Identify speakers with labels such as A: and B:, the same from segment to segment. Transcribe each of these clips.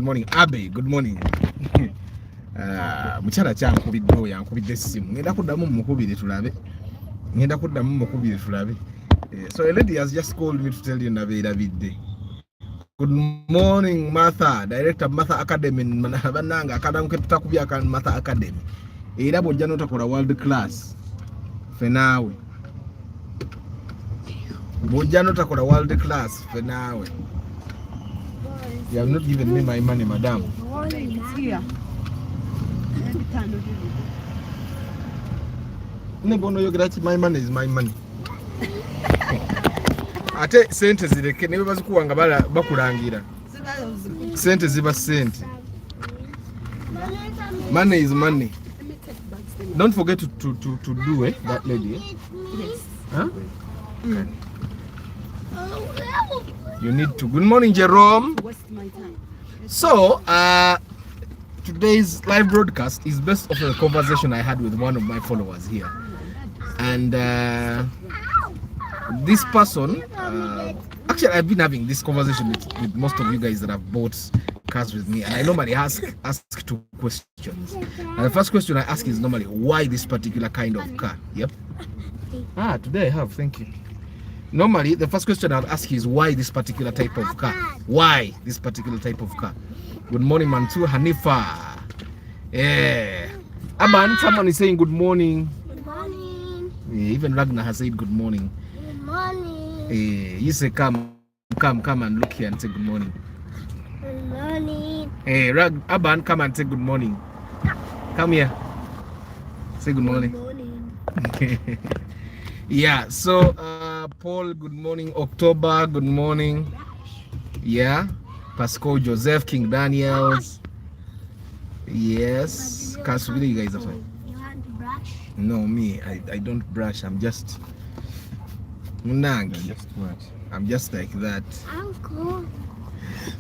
A: morning. Abe, good morning. Mukyala kyankubidde oyo yankubidde essimu. Ngenda kuddamu mukubire tulabe. So a lady has just called me to tell you nabeerabidde. Good morning, Martha, Director Martha Academy. Bananga akadamu ke tutakubya kan Martha Academy. Era bojja notakola world class. Fenawe. Bojja notakola world class fenawe. You have not given me my money, madam. Nebono yogirati my money is my money. Ate sente zireke ne bazikuwanga bakulangira. Sente ziba sente. Money is money. Don't forget to do it, that lady.
B: Yes.
A: Huh? Okay. You need to. Good morning, Jerome.
B: Waste my time.
A: So, today's live broadcast is based off a conversation I had with one of my followers here. And this person, actually I've been having this conversation with most of you guys that have bought cars with me, and I normally ask 2 questions. And the first question I ask is normally, why this particular kind of car? Yep. Today I have, thank you. Normally, the first question I'll ask is, why this particular type of car? Why this particular type of car? Good morning, Mantu Hanifa. Yeah. Aban, someone is saying good morning.
C: Good morning.
A: Yeah, even Ragnar has said good morning.
C: Good morning.
A: You say come and look here and say good morning.
C: Good morning.
A: Hey, Aban, come and say good morning. Come here. Say good morning.
C: Good morning.
A: Yeah, so Paul, good morning. October, good morning. Yeah. Pascal, Joseph, King Daniels. Yes. Kasubiri, you guys are fine.
C: You want to brush?
A: No, me, I don't brush. I'm just Munangi. I'm just like that.
C: Uncle.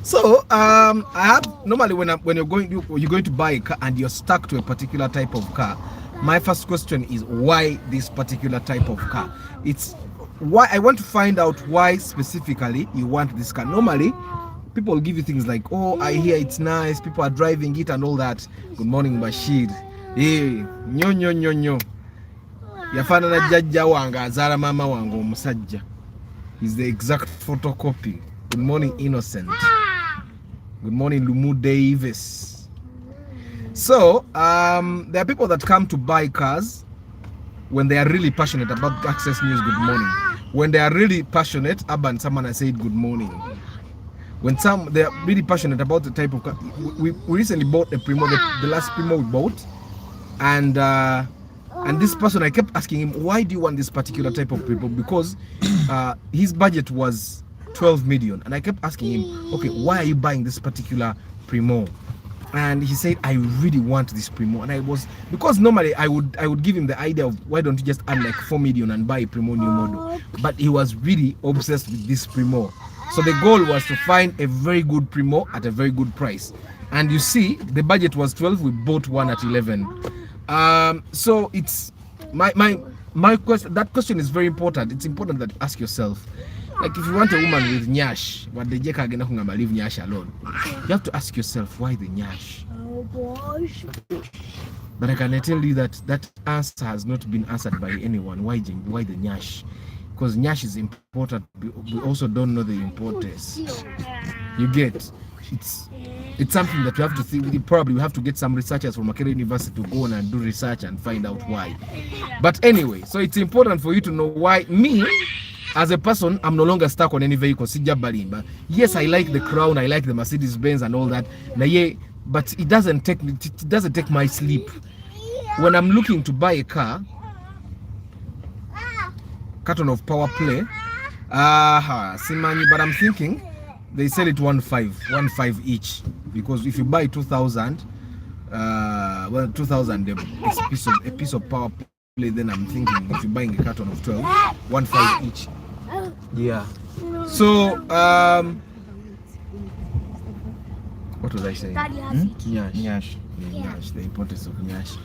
A: So I have normally when you're going to buy a car and you're stuck to a particular type of car, my first question is, why this particular type of car? It's why I want to find out why specifically you want this car. Normally people give you things like, oh, I hear it's nice, people are driving it and all that. Good morning, Bashir. Hey, nyo yafana na jajja wanga azala mama wanga omusajja. He's the exact photocopy. Good morning, Innocent. Good morning, Lumu Davis. So there are people that come to buy cars when they are really passionate about Access News. Good morning. When they are really passionate, Aban, someone has said good morning. When they are really passionate about the type of car. We recently bought a Primo, the last Primo we bought, and this person, I kept asking him, why do you want this particular type of Primo? Because his budget was 12 million, and I kept asking him, okay, why are you buying this particular Primo? And he said, I really want this Primo. And because normally I would give him the idea of, why don't you just add like 4 million and buy a Primo new model? But he was really obsessed with this Primo. So the goal was to find a very good Primo at a very good price. And you see, the budget was 12, we bought one at 11. So it's my question. That question is very important. It's important that you ask yourself, like, if you want a woman with nyash, what the jeka agenda kungamba leave nyash alone, you have to ask yourself, why the nyash?
C: Oh gosh.
A: But I can tell you that that answer has not been answered by anyone. Why the nyash? Because nyash is important. We also don't know the importance. You get? It's something that you have to think. Probably we have to get some researchers from Makerere University to go on and do research and find out why. But anyway, so it's important for you to know why. Me, as a person, I'm no longer stuck on any vehicle. Yes, I like the Crown, I like the Mercedes Benz and all that. But it doesn't take my sleep. When I'm looking to buy a car, carton of power play, Simani, but I'm thinking they sell it 1.5 each, because if you buy 2,000, 2,000 a piece of power play, then I'm thinking if you're buying a carton of 12, 1.5 each. Yeah. So what was I saying? Nyash. Nyash, the importance of nyash.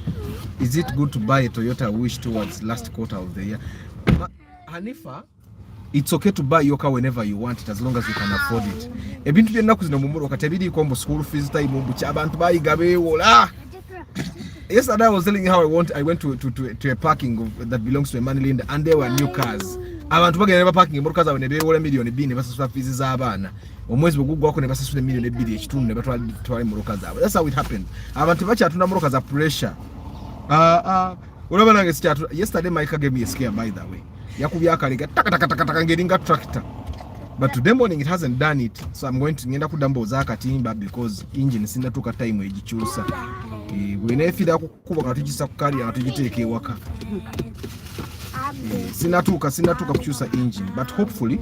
A: Is it good to buy a Toyota Wish towards last quarter of the year? Hanifa, it's okay to buy your car whenever you want it as long as you can afford it. Ebintu byennaku zino mu Moroka tebiriiko mbu school fees time mbu abantu bayiga beewola. Yesterday I was telling you how I went to a parking that belongs to a Manilinda and there were new cars. Abantu bagenda parking emmotoka zaabwe ne beewola miliyoni 2 ne basasula fees z'abaana. Omwezi bweguggwako ne basasula miliyoni 2 ekitundu ne batwala emmotoka zaabwe. That's how it happened. Abantu bakyatunda mmotoka za pressure. Olaba nange sikyatunda. Yesterday my car gave me a scare by the way. Yakubya akalega taka ngeringa tractor. But today morning it hasn't done it, so I'm going to ngenda kudamboza akatimba because engine sinatuka time egikyusa. Bwenefira kukuba katugisa kukali atugiteeke ewaka. Sinatuka kukyusa engine, but hopefully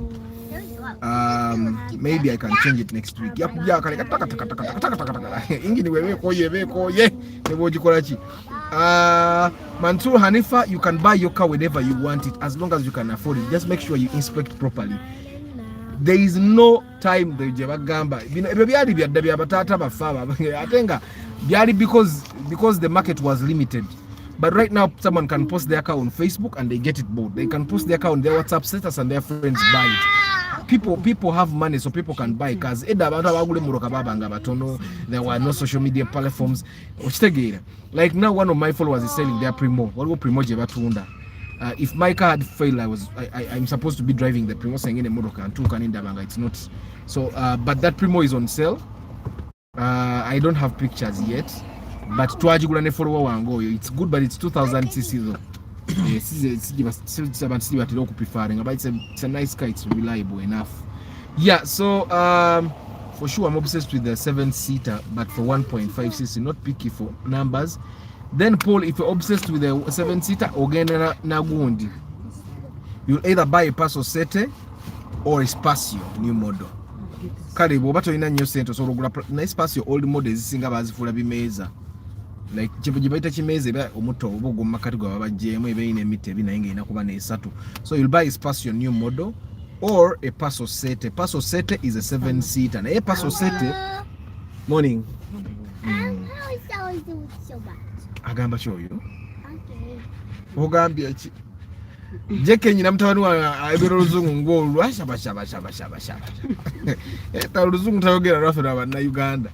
A: maybe I can change it next week. Yakubya akalega taka engine webekoye nebogikola ki. Mansur Hanifa, you can buy your car whenever you want it as long as you can afford it. Just make sure you inspect properly. There is no time the jabagamba byali byadda byabatata bafaba atenga byali because the market was limited, but right now someone can post their car on Facebook and they get it bought. They can post their car on their WhatsApp status and their friends buy it. People have money, so people can buy cars. There were no social media platforms. Like now one of my followers is selling their Primo. If my car had failed, I'm supposed to be driving the Primo saying in a motor car and it's not. So but that Primo is on sale. I don't have pictures yet, but it's good, but it's 2000 cc though. It's a nice car, it's reliable enough. Yeah, so for sure I'm obsessed with the 7-seater, but for 1.5cc, not picky for numbers. Then Paul, if you're obsessed with the 7-seater, ogenda nagundi, you'll either buy a Passo Sete or a Spacio new model. Kale bwoba tolina nnyo sente osobola ogula na Spacio old model ezisinga bazifuula bimeza. Like chipo jibaita chimeze ba omuto obugo makati gwa babajjemu ebeine emite binaye ngina kuba ne 3. So you'll buy a Spacio new model or a Passo Sete. Passo Sete is a 7-seater. Na Passo Sete morning. Agamba kyoyo. Ogambye ki? Jeke nyina mtabani wa ayebera oluzungu ng'olwo ashaba. Eta oluzungu tayogera lwaffe n'abanna Uganda.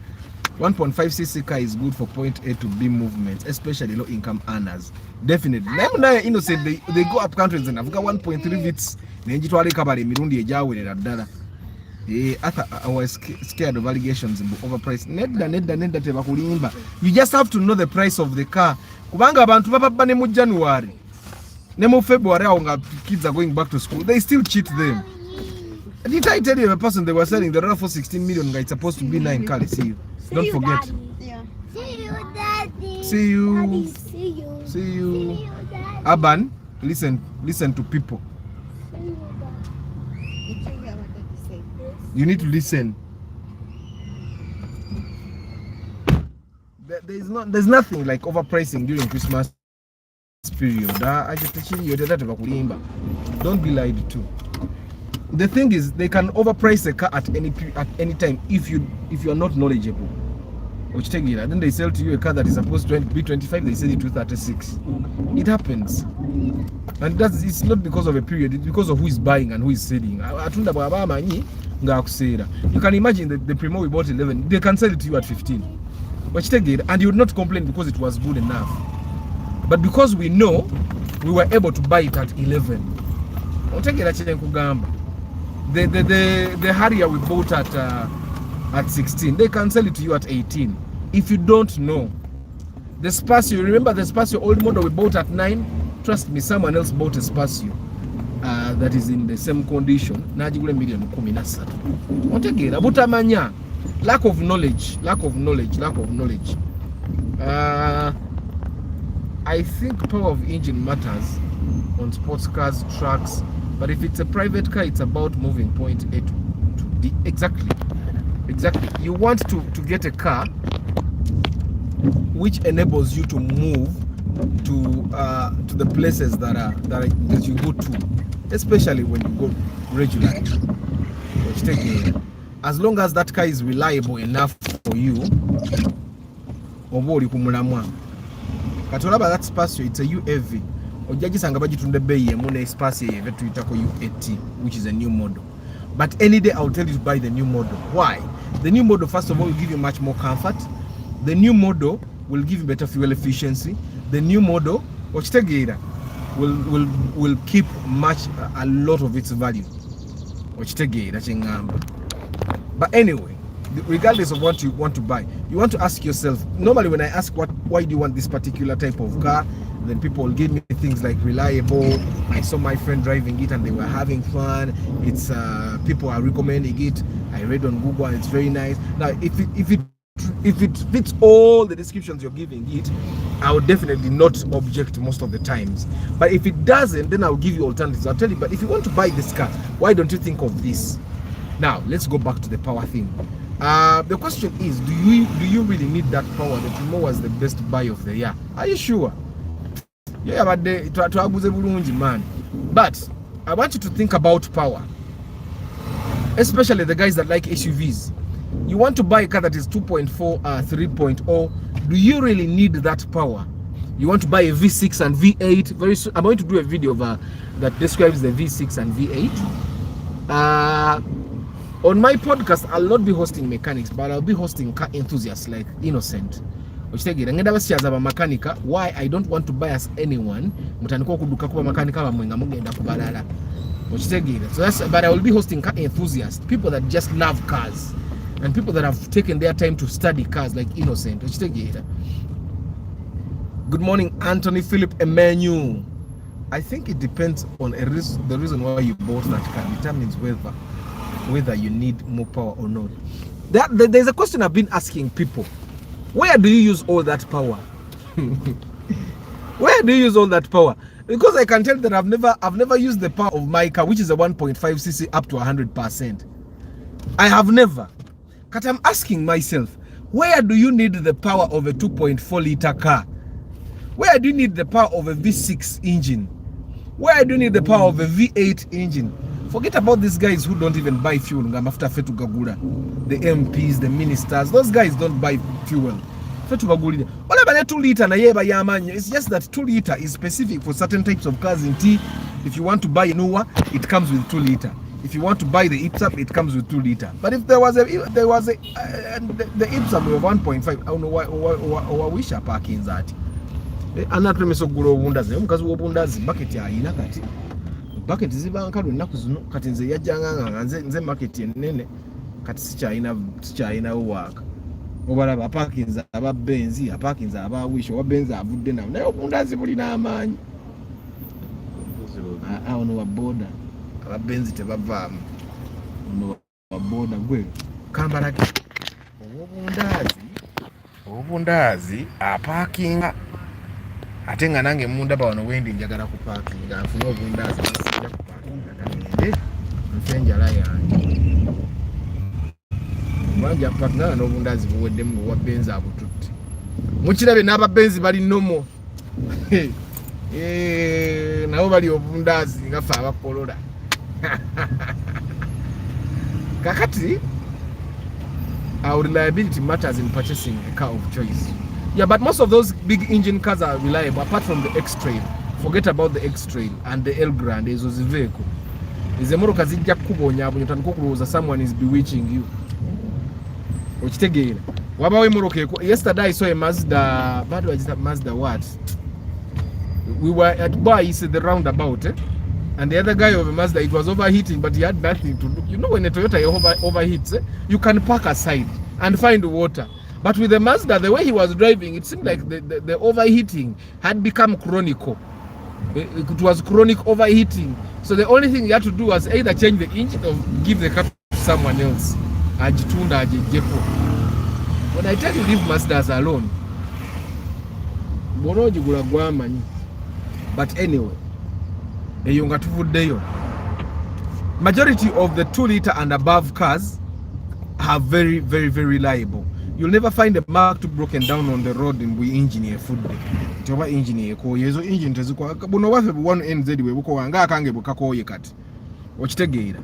A: 1.5cc car is good for point A to B movements, especially low income earners. Definitely. Naye innocent, they go up countries and I've got 1.3 vits. Nenjitwale kabale mirundi ejawerera ddala. I was scared of allegations in overpriced. Nedda tebakulimba. You just have to know the price of the car. Kubanga abantu baba ne mu January. Ne mu February awo nga kids are going back to school. They still cheat them. Did I tell you a person they were selling the RAV4 16 million guy, it's supposed to be 9 cars? See you. Don't forget.
C: Daddy. Yeah. See you, Daddy.
A: See you.
C: Daddy, see you.
A: See you.
C: See you, Daddy.
A: Aban, listen to people.
C: See you, Daddy.
A: You need to listen. There's nothing like overpricing during Christmas period. Don't be lied to. The thing is, they can overprice a car at any time if you are not knowledgeable. Which take it, and then they sell to you a car that is supposed to be 25, they sell it to 36. It happens, and it's not because of a period. It's because of who is buying and who is selling. You can imagine the Primo we bought 11, they can sell it to you at 15. Which take it, and you would not complain because it was good enough. But because we know, we were able to buy it at 11. The Harrier we bought at 16, they can sell it to you at 18. If you don't know, the Spacio, remember the Spacio old model we bought at 9? Trust me, someone else bought a Spacio that is in the same condition. Najigule million 13. Ontegera butamanya, lack of knowledge. I think power of engine matters on sports cars, trucks, but if it's a private car, it's about moving point A to D. Exactly. You want to get a car which enables you to move to the places that you go to, especially when you go regularly. As long as that car is reliable enough for you, katolaba that Spacio, it's a UAV. ojja gisanga bagitunda ebbeeyi emu ne espace ye tuyitako U80, which is a new model. But any day I'll tell you to buy the new model. Why? The new model, first of all, will give you much more comfort. The new model will give you better fuel efficiency. The new model will keep a lot of its value. But anyway, regardless of what you want to buy, you want to ask yourself. Normally when I ask why do you want this particular type of car, then people will give me things like reliable. I saw my friend driving it and they were having fun. It's people are recommending it. I read on Google and it's very nice. Now if it fits all the descriptions you're giving it, I would definitely not object most of the times. But if it doesn't, then I'll give you alternatives. I'll tell you, but if you want to buy this car, why don't you think of this? Now let's go back to the power thing. The question is, do you really need that power? The Primo was the best buy of the year. Are you sure? Yeah, but man. But I want you to think about power, especially the guys that like SUVs. You want to buy a car that is 2.4 3.0. Do you really need that power? You want to buy a V6 and V8 very soon. I'm going to do a video that describes the V6 and V8. On my podcast, I'll not be hosting mechanics, but I'll be hosting car enthusiasts like Innocent. Why I don't want to bias anyone. So but I will be hosting car enthusiasts, people that just love cars, and people that have taken their time to study cars like Innocent. Good morning, Anthony Philip Emmanuel. I think it depends on the reason why you bought that car determines whether you need more power or not. There's a question I've been asking people. Where do you use all that power? Where do you use all that power? Because I can tell that I've never used the power of my car, which is a 1.5cc up to 100%. I have never. But I'm asking myself, where do you need the power of a 2.4 liter car? Where do you need the power of a V6 engine? Where do you need the power of a V8 engine? Forget about these guys who don't even buy fuel. The MPs, the ministers, those guys don't buy fuel. It's just that 2 liter is specific for certain types of cars in T. If you want to buy a newer, it comes with 2 liter. If you want to buy the Ipsum, it comes with 2 liter. But if there was the Ipsum with 1.5, I don't know why we are parking that. Anapremeso guro bundazi omukazi w'obundazi bucket ayina kati bucket zibanka lunaku zino kati nze yajjanga nze market ennene kati sikyayina waka obalaba aparkinza aba benzi aparkinza aba wish wa benzi avudde nawo naye obundazi bulina amaanyi ono wa boda aba benzi tebavaamu ono wa boda gwe kambalaki obundazi aparkinga ate nga nange mundaba wano wendi njagala ku parking nfuna obundazi nasijja ku parking kagende nfe enjala yange mwanja parking n'obundazi buweddemu wa benzi abututte mukirabe n'ababenzi bali nomo nabo bali obundazi nga fe abakolola kakati our reliability matters in purchasing a car of choice. Yeah, but most of those big engine cars are reliable, apart from the X-Trail. Forget about the X-Trail and the El Grande. Is a vehicle. Is a motor kazija kubonya abunyo someone is bewitching you. Ochitegera. Wabawe moroke. Yesterday I saw a Mazda. What was that Mazda? What? We were at Boise, the roundabout, and the other guy of a Mazda, it was overheating, but he had nothing to do. You know, when a Toyota overheats, you can park aside and find water. But with the Mazda, the way he was driving, it seemed like the overheating had become chronic. It was chronic overheating. So the only thing you had to do was either change the engine or give the car to someone else. When I tell you leave Mazdas alone, but anyway, majority of the 2 liter and above cars are very, very, very reliable. You'll never find a Mark II broken down on the road in we engineer food. Toba engineer ko yezo engine teziko buno wafe one NZ we buko wanga kange bukako yekati. Ochitegera.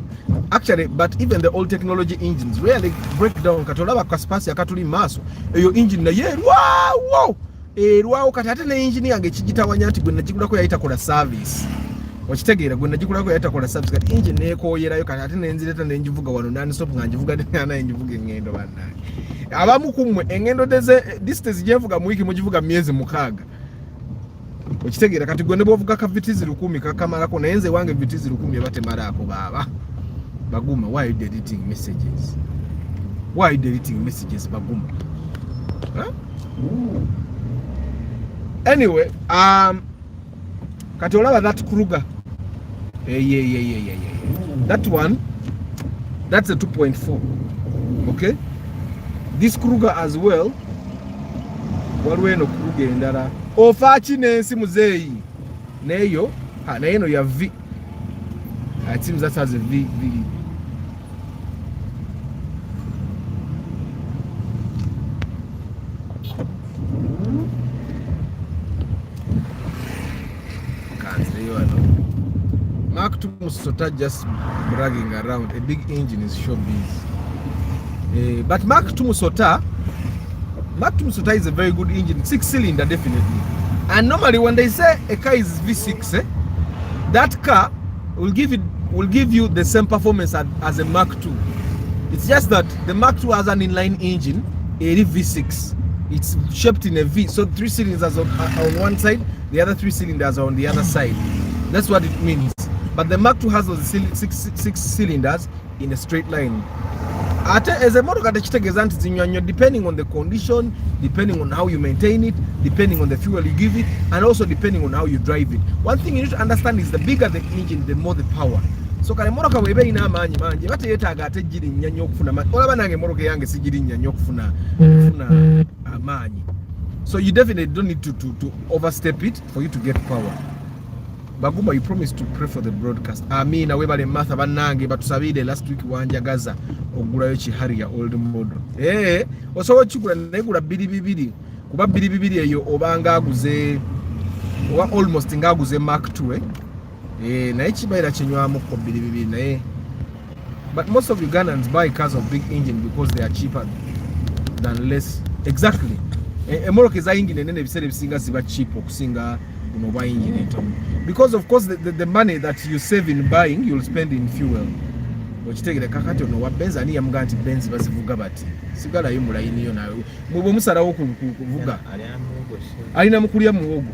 A: Actually, but even the old technology engines rarely break down katolaba kaspasi akatuli maso. Eyo engine na ye wow erwawo kati ate ne engineer yange kigitawanya nti gwe nagigulako yayita kola service okitegeera gwe nagigulako yayita kola service kati engine neekoyerayo kati ate nenzireta nenjivuga wano nanisop nga njivuga naye njivuga engendo bannange abamu kummwe engendo distance gyenvuga mu wiki mugivuga myezi 6 okitegeera kati gwe ne bwovuga ka vitizi 10 kakamalako naye nze wange vitizi 10 ebatemalaako baaba baguma why you deleting messages baguma huh? Anyway kati olaba that Kruger yeah. That one, that's a 2.4 okay. This Kruger as well waliwo eno Kruger endala ofaaki n'ensi muzeeyi neyo naye eno ya V. It seems that has a V. Mark II Musota just bragging around. A big engine is showbiz. But Mark II Musota is a very good engine, 6-cylinder definitely. And normally when they say a car is V6, that car will give you the same performance as a Mark II. It's just that the Mark II has an inline engine, a V6. It's shaped in a V, so 3 cylinders on one side, the other 3 cylinders are on the other side. That's what it means. But the Mark II has those 6 cylinders in a straight line. As a motor car, depending on the condition, depending on how you maintain it, depending on the fuel you give it, and also depending on how you drive it. One thing you need to understand is the bigger the engine, the more the power. So kale motor car webe ina amaanyi mangi bate yetaaga ate jiri nnyo okufuna olaba nange motor car yange sijiri nnyo okufuna amaanyi. So you definitely don't need to overstep it for you to get power. Baguma, you promised to pray for the broadcast. Amina webale Martha bannange batusabire last week wanjagaza ogulayo kihari ya old model. Osobola kigula negula 222 kuba 222 eyo obanga aguze oba almost ngaguze Mark II naye kibaira kinywamu ko 222 naye. But most of Ugandans buy cars of big engine because they are cheaper than less. Exactly. Emoroke za engine nene bisere bisinga ziba cheap okusinga buy engine because of course the money that you save in buying you'll spend in fuel. Okitegere kakati ono wa Benz ani yamuga nti Benz bazivuga bati sigala yo mulayini yo nayo mubo musala wo kuvuga alina mukulya muwogo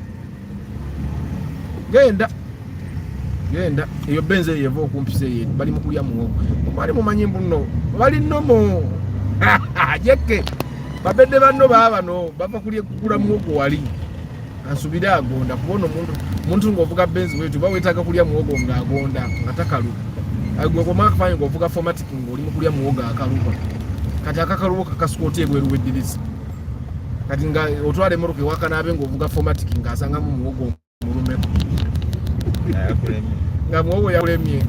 A: genda eyo Benz yevo okumpise ye bali mukulya muwogo bali mumanyi mbuno bali nomo jeke babedde banno baabano bava kulya kukula muwogo wali ansubira agonda kubona omuntu ngovuga Benz wetu bawetaka kulya muwogo nga agonda atakalu agwe ko makafanya ngovuga formatic ngoli mukulya muwogo akaluba kati akakalubo kakasukote ebweru wedirisi kati nga otwale moroke wakanabe ngovuga formatic nga asanga mu muwogo mulume nga muwogo yakulemye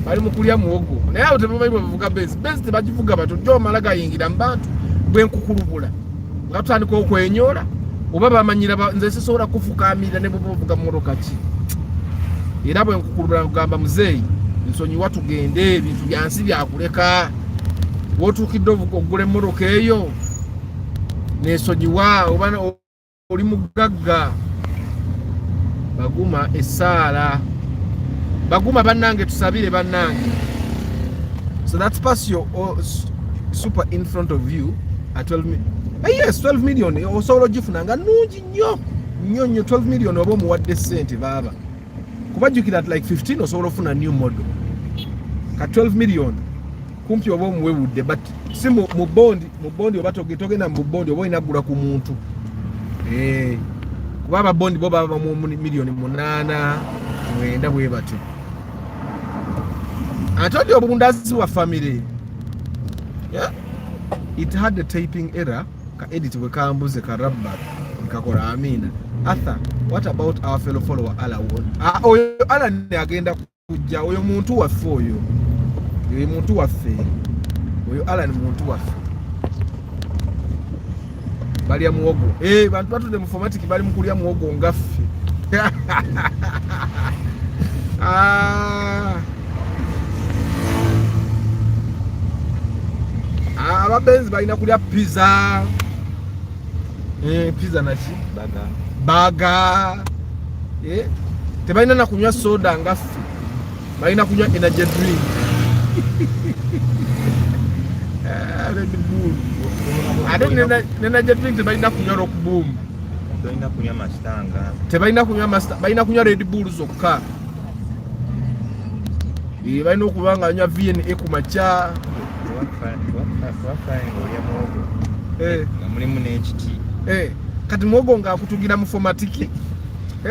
A: bali mukulya muwogo naye abo tebabayi bavuga Benz tebagivuga bato jo malaga yingira mbantu bwenkukulubula nga tutandika okwenyola oba bamanyira nze sisobola kufukamira ne bovuga moroka ki era bwenkukulubula kugamba muzeeyi nsonyi watugende ebintu byansi byakuleka wotukidde ogule moroka eyo nesonyiwa oba oli mugagga baguma esaala baguma bannange tusabire bannange. So that's past your super in front of you at 12 million. Yes, 12 million osobola gifunanga nungi nnyo 12 million oba omuwadde ssente baba kubajjukira at like 15 osobola ofuna new model ka 12 million kumpi oba omuwewudde but si mu bondi oba togenda mu bondi oba inagula ku muntu kuba ababondi bo baba mu million 8 9 bwe batyo atodi obundazi wa family. Yeah, it had a typing error ka edit we kambuze ka rabba nkakola amina. Arthur, what about our fellow follower Ala won? Oyo Ala ne agenda kujja oyo muntu waffe oyo muntu waffe oyo Ala ni muntu waffe bali ya muwogo bantu batudde mu formatic bali mukulya muwogo ngaffe ababenzi balina kulya pizza Pizza nachi baga tebalina na kunywa soda nga ffe balina kunywa energy drink Red Bull ate energy drink tebalina kunywa Rock Boom
B: tebalina kunywa masitanga
A: tebalina kunywa master balina kunywa Red Bull zokka balina okuba nga anywa VNA ku makya
B: mulimu n'ekiti
A: kati mwogo nga akutugira mu fomatiki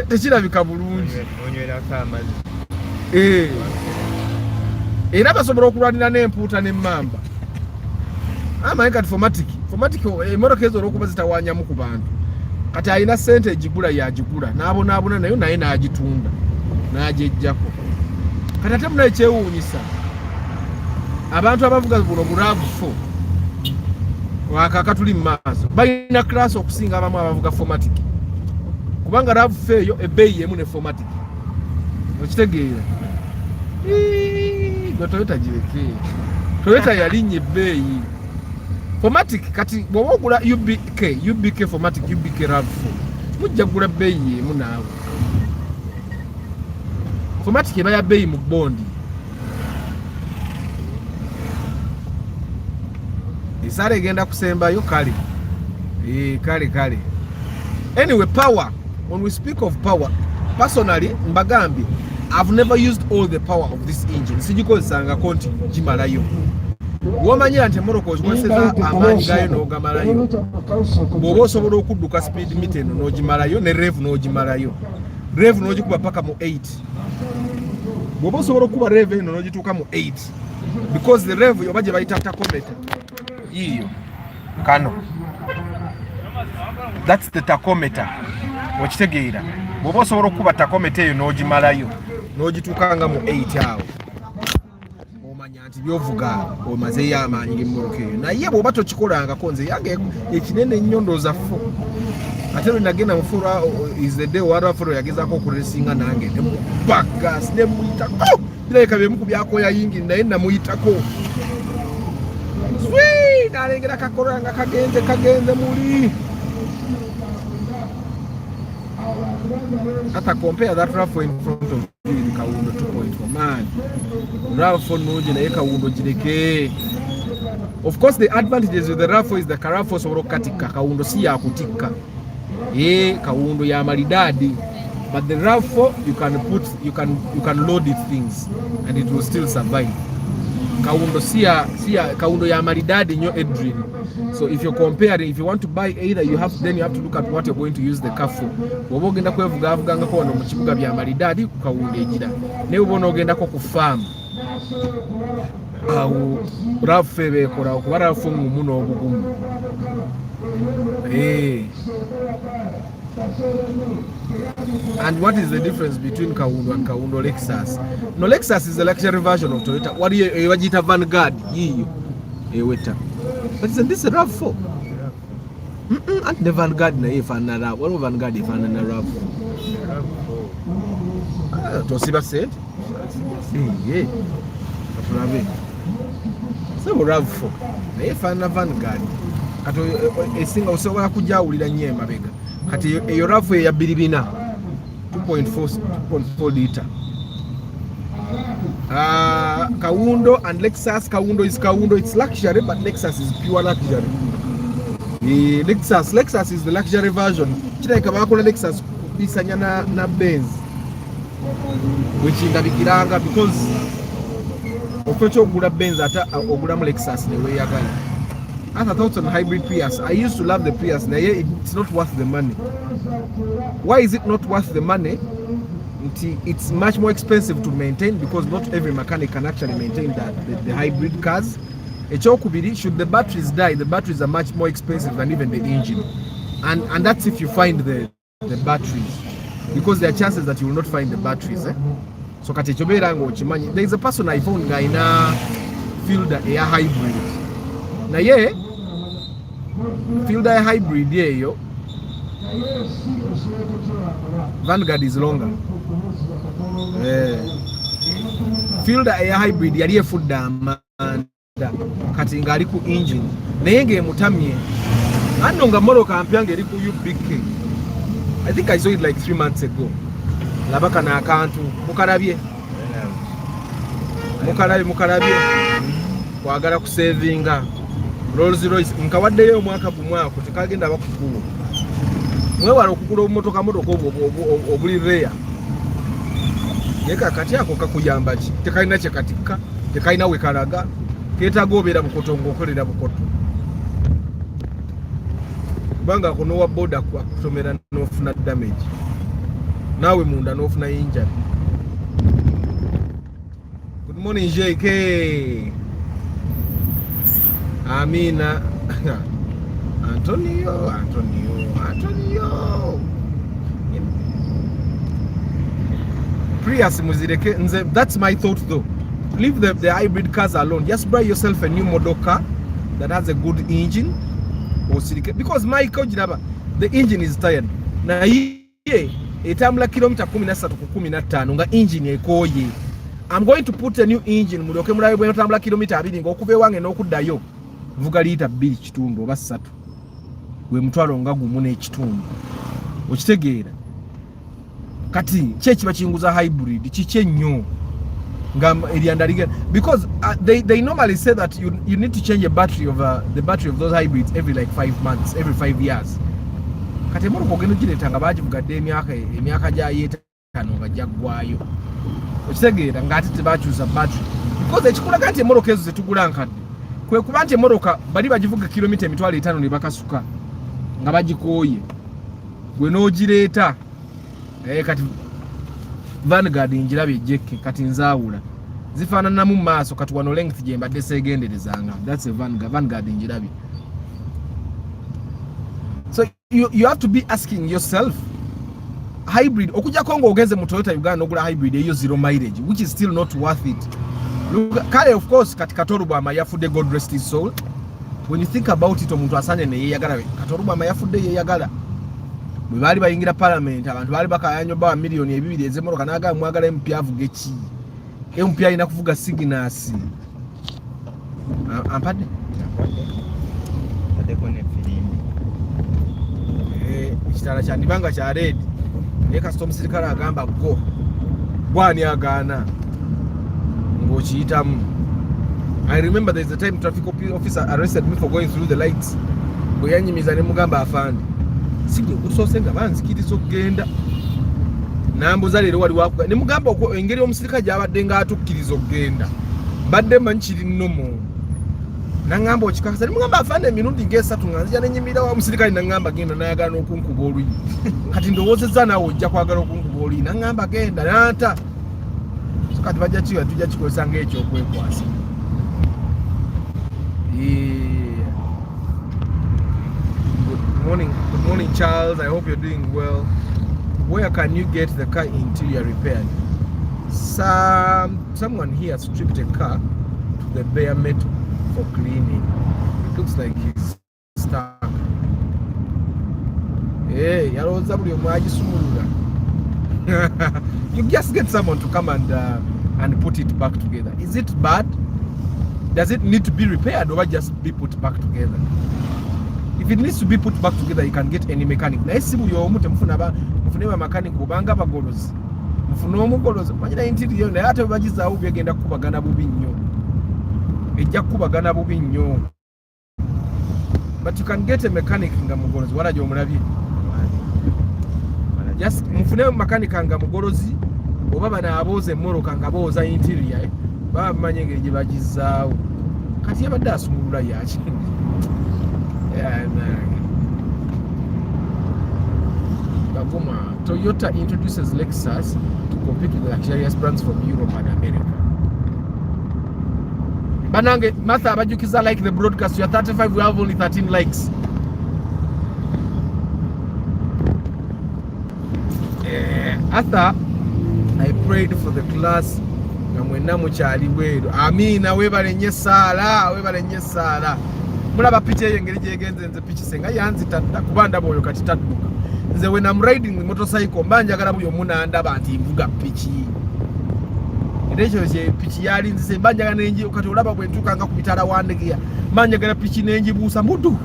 A: tekirabika bulungi
B: onywerako amazzi
A: era basobola okulwanira n'empuuta n'emmamba amaye kati fomatiki emmotoka ezo olwokuba zitawanyamu ku bantu kati alina sente egigula yagigula n'abonaabona nayo naye n'agitunda n'agyejjako kati ate munaye kyewuunyisa abantu abavuga buno bulaavu wakaka tuli mu maaso balina class okusinga abamu abavuga fomatiki kubanga laavu eyo ebbeeyi emu ne fomatiki okitegeera gwe Toyota gireke Toyota yalinnya ebbeeyi fomatiki kati bw'oba ogula UBK fomatiki UBK laavu mujja kugula bbeeyi emu naawe fomatiki eba ya bbeeyi mu bondi esala egenda kusembayo kale kale anyway power when we speak of power personally mbagambye I've never used all the power of this engine sigikozesangako nti gimalayo womanyira nti emmotoka ogikozeseza amaanyi gayo n'ogamalayo bw'oba osobola okudduka speed meter eno n'ogimalayo ne rev n'ogimalayo rev n'ogikuba paka mu 8 bw'oba osobola okuba rev eno n'ogituuka mu 8 because the rev oba gye bayita tachometer yiyo kano that's the tachometer okitegeera bw'oba osobola okuba tachometer eyo n'ogimalayo n'ogituukanga mu 8 awo omanya nti byovuga omazeeyo amaanyi g'emmotoka eyo naye bw'oba tokikolangako nze yange ekinene ennyo ndooza fo ate lwe nagenda mufulwa is the day owalwa fulo yagezaako okuresinga nange nemubagas nemuyitako birabika byemu ku byakoya yingi naye namuyitako nalengera kakola nga kagenze muli kata compare that RAV4 in front of you in Kawundo 2.4 man RAV4 nungi naye Kawundo gireke. Of course the advantages with the RAV4 is the RAV4 sobola okukatika Kawundo si yakutikka Kawundo ya maridadi but the RAV4 you can load it things and it will still survive. Kawundo Kawundo ya maridadi nyo Edrin. So if you're comparing, if you want to buy either, you have to look at what you're going to use the car for. Wobo ogenda kwevuga nga ko mu kibuga bya maridadi ku Kawundo egira. Ne ubona ogenda ko ku farm. Awo RAV4 bekola okuba RAV4 muno obugumu. And what is the difference between Kawundo and Kawundo Lexus? No, Lexus is the luxury version of Toyota. What do you wajita Vanguard? Yiyo. Weta. But isn't this a RAV4? And the Vanguard na ifana RAV. What Vanguard ifana na RAV4? Tosiba said? Yeah. Atulabe. So RAV4. Na ifana Vanguard. Kato esinga osobola kujawulira nnyo emabega. Kati eyo RAV4 ya biribina 2.4 liter. Kawundo and Lexus. Kawundo is Kawundo, it's luxury, but Lexus is pure luxury. Lexus is the luxury version. Chiraika bakola Lexus bisanya na Benz. Which indabikiranga because okwecho okugula Benz ata okugula mu Lexus ne weyagala. As I thought on hybrid Prius, I used to love the Prius. Now it's not worth the money. Why is it not worth the money? It's much more expensive to maintain because not every mechanic can actually maintain the hybrid cars. Should the batteries die, the batteries are much more expensive than even the engine. And that's if you find the batteries. Because there are chances that you will not find the batteries. So there is a person I found in a field air hybrid. Now yeah, field air hybrid yo. Vanguard is longer. Field air hybrid yali efudda amanda kati ngali ku engine naye nge mutamye Anonga moroka mpyange eri ku UBK. I think I saw it like 3 months ago. Labaka na akantu mukarabye. Mukarabye. Kwagala ku savinga. Rolls Royce nkawaddeyo omwaka gumwako tekagenda bakukulu. Mwewala okugula obumotoka obuli rare. Yeka kati ako kakuyamba ki? Tekalina kye katika, tekalina we kalaga, keetaaga obeera bukoto ng'okolera bukoto. Kubanga kunowa boda kwa kutomera n'ofuna damage. Naawe munda n'ofuna injury. Good morning JK. Amina. Antonio. Prius muzireke nze, that's my thought though. Leave the hybrid cars alone. Just buy yourself a new model car that has a good engine. Because my car, the engine is tired. Na ye etambula kilomita 13 ku 15 nga engine ekoye. I'm going to put a new engine mudoke mulabe bwe otambula kilomita 2 ng'okuva ewange n'okuddayo. Vuga lita 2 kitundu oba 3. Gwe mutwalo nga gumu n'ekitundu. Okitegeera. Kati chechi bachinguza hybrid chiche nnyo ngam eriandaliga because they normally say that you need to change the battery of those hybrids every like 5 months, every 5 years. Kati moro kogeno jiretanga baji bugadde emyaka ja yeta kano bajagwayo. Okitegeera ngati tebachuza battery because ekikula kati moro kezo zetugula nkadde kwe kubanje moroka bali bajivuga kilomita 5 ne bakasuka nga bagikoye gwe nogireta kati Vanguard njirabe ejeke kati nzaawula zifaanana mu maaso kati wano length gye mbadde seegenderezanga. That's a Vanguard njirabe. So you have to be asking yourself, hybrid okuja kongo ogenze mu Toyota Uganda ogula hybrid eyo 0 mileage which is still not worth it. Look, kale of course kati Katoruba amayafudde, God rest his soul. When you think about it omuntu asanye ne yeyagala Katoruba amayafudde yeyagala. Bwe bali bayingira parliament abantu bali bakayanyo ba milioni 2 ezemoroka naga mwagala empya avuge ki empya ina kuvuga signals ampade
B: adekone filimbi
A: kitala kya ndibanga kya red custom sirikala agamba go bwani agana ngochitamu. I remember there's a time traffic officer arrested me for going through the lights bweyanyimiza ne mugamba afande sije kusosenga banzikiriza okugenda nambuza leero wali wakuga ne mugamba engeri omusirika gyabadde ng'atukkiriza okugenda badde manchiri nnomo nangamba okikakasa ne mugamba afande emirundi ng'esatu nga nzija nenyimira wa omusirikali nangamba genda nayagala n'okunkuba oluyi kati ndowoozezza naawe ojja kwagala okunkuba oluyi nangamba genda nanta so kati bajja kiwa tujja kikozesa ng'ekyokwekwasa. Good morning, Charles. I hope you're doing well. Where can you get the car interior repaired? Someone here stripped a car to the bare metal for cleaning. It looks like he's stuck. Hey, you just get someone to come and put it back together. Is it bad? Does it need to be repaired or just be put back together? If it needs to be put back together, you can get any mechanic. Na esibu yo omu temufuna mechanic kubanga bagolozi. Mufuna omugolozi. Manyina interior na ate bagiza ubi agenda kubagana bubi nnyo. Ejja kubagana bubi nnyo. But you can get a mechanic nga mugolozi wala jo mulabye. Just mufune mechanic nga mugolozi oba bana aboze moroka nga boza interior. Ba manye ngeri gye bagizaawo. Kati yabadde asumulula yaki. Yeah, Baguma, Toyota introduces Lexus to compete with the luxurious brands from Europe and America. Banange, Martha Abajukiza like the broadcast. You are 35, we have only 13 likes. Arthur, I prayed for the class. Namwena mukyali bweru. Amina, webale nnyo Sala. Mulaba picha eyo engeri gyegenze nze picha senga yanzitadda kuba ndaba oyo kati tadduka. Nze when I'm riding the motorcycle mba njagala buyo munandaba nti mvuga pichi. Era ekyo kye pichi yali nzise mba njagala nenji kati olaba bwe ntuuka nga ku bitala wandegeya mba njagala pichi nenjibuusa mudu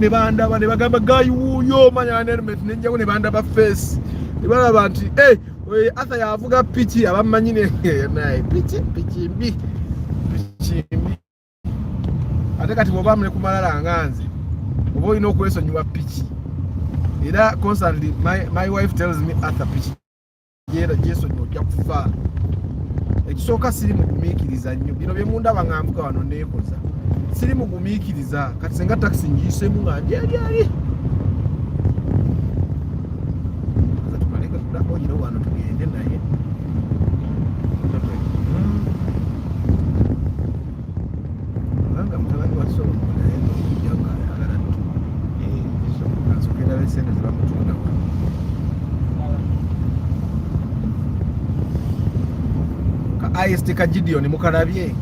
A: ne bandaba ne bagamba guy wuyo manya helmet ne njyawo ne bandaba face ne balaba nti we Arthur yavuga piki abamanyi ne naye piki mbi ate kati bwoba mune kumalala nganze oba olina okwesonyiwa piki era constantly my wife tells me Arthur piki yera jesonyiwa ojja kufa ekisooka siri mugumiikiriza nnyo bino bye mundaba nga mvuga wano neekoza siri mugumiikiriza kati senga taxi ngiyiseemu nga ndyali tumaleka tudakonyira wano tugende naye mutabani wa Solomon naye nokujjanga ayagala nsokenda besente zebamutunda ka IST ka Gideon mukalabye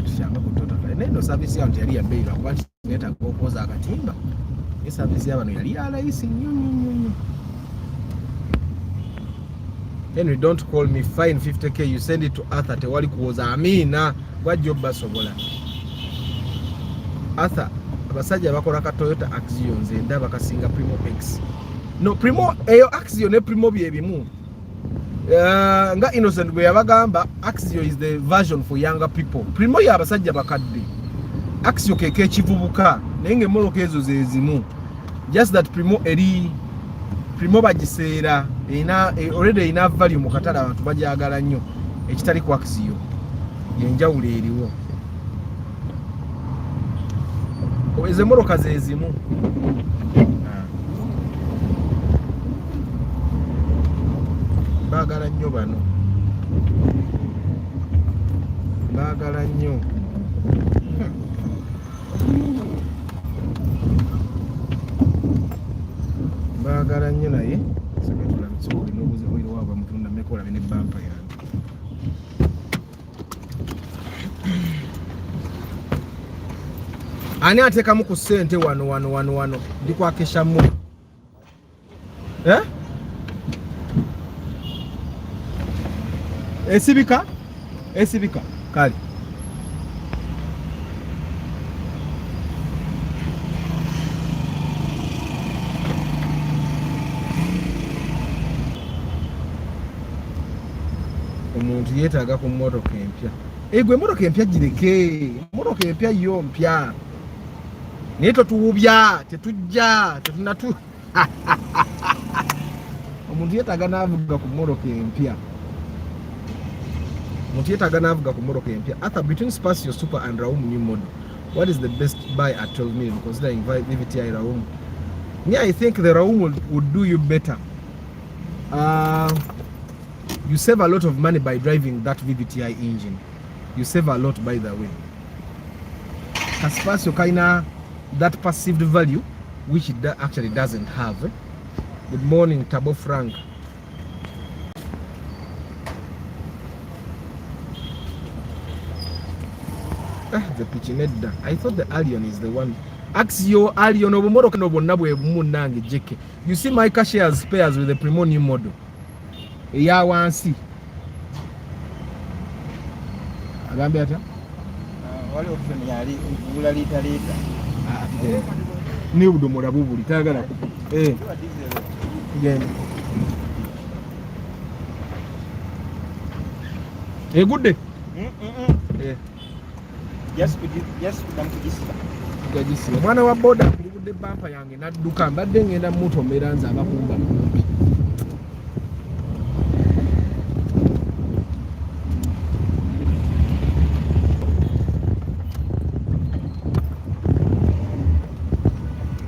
A: tukyanga kutotaka neno service yao yali yabeera kuba neta okwoza akatimba service y'abano yali yalayisi nnyo. Henry, don't call me, fine 50k, you send it to Arthur tewali kuwoza amina gwajjo basobola Arthur abasajja bakola ka Toyota Axio nze ndaba kasinga Primo X no Primo eyo Axio ne Primo byebimu nga Innocent bwe yabagamba Axio is the version for younger people. Primo ya abasajja bakadde Axio keke ekivubuka naye ng'emmoloka ezo ze zimu just that Primo bagiseera already ina value mu katale abantu bajagala nnyo ekitali ku Axio yenjawulo eriwo ezo emmoloka ze zimu baagala nnyo bano baagala nnyo baagala nnyo naye sebetulabitsooli n'obuzibu oyo waaba mutunda mekola bene bampa yange ani ateekamu ku ssente wano ndikwakeshamu esibika kale omuntu yeetaaga ku mmotoka empya gwe emmotoka empya gireke emmotoka empya yo mpya naye totuwubya tetujja tetunatu omuntu yeetaaga n'avuga ku mmotoka empya Arthur, between Spacio Super and Raum new model, what is the best buy at 12 million considering VVTi Raum? Yeah, I think the Raum would do you better. You save a lot of money by driving that VVTi engine. You save a lot, by the way. Spacio kinda that perceived value, which it actually doesn't have. Good morning, Tabo Frank. The Pichinedda. I thought the Allion is the one. Axio, Allion, Obomoro Kanobonabwe Munang JK. You see my shares pairs with the Primo new model. Yeah, one see. Agambia
B: wale option yali ngula lita
A: ni udomora bubuli tagala again good day
B: yes kudamkujisiba
A: kujisiba mwana wa boda kulikude bampa yange nadduka mbadde ngenda muto meranza abakumba kumbi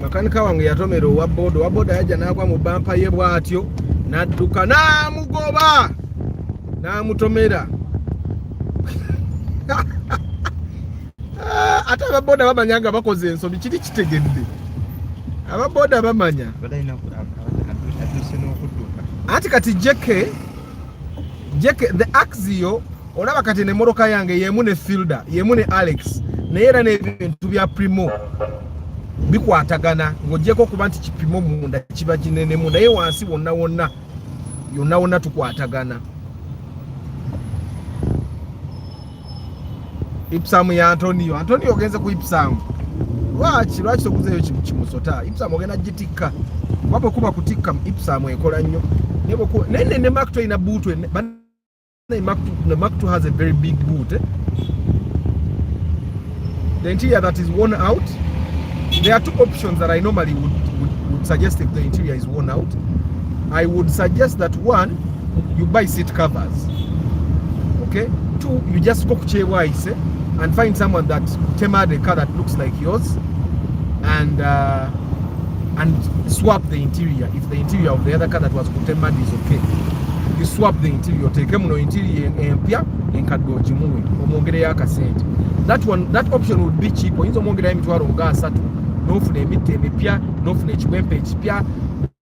A: makanika wange yatomera owa boda yajja n'agwa mu bampa ye bw'atyo nadduka n'amugoba n'amutomera ate ababoda bamanya nga bakoze ensobi kiri kitegedde ababoda bamanya ati kati jeke the Axio olaba kati ne moroka yange yemu ne Fielder yemu ne Alex naye era n'ebintu bya Primo bikwatagana ng'ogyeko okuba nti kipimo munda kiba kinenemu naye wansi wonna tukwatagana. Ipsamu ya Antonio ogenze ku Ipsamu lwaki toguzeeyo kimusota ipsam ogenda gitikka wabwe kuba kutikka ipsam ekola nnyo naye ne Mark 2 ina boot the Mark 2 has a very big boot the interior that is worn out. There are two options that I normally would suggest if the interior is worn out. I would suggest that one, you buy seat covers. Okay? Two, you just go to Chewise and find someone that tamed a car that looks like yours and swap the interior. If the interior of the other car that was tamed is okay, you swap the interior. Take no interior empia and kadgoji muwe omongere yakasente. That option would be cheap. Oyinza omongere emitwalo nga 3 n'ofuna emitte emipya n'ofuna ekiwempe ekipya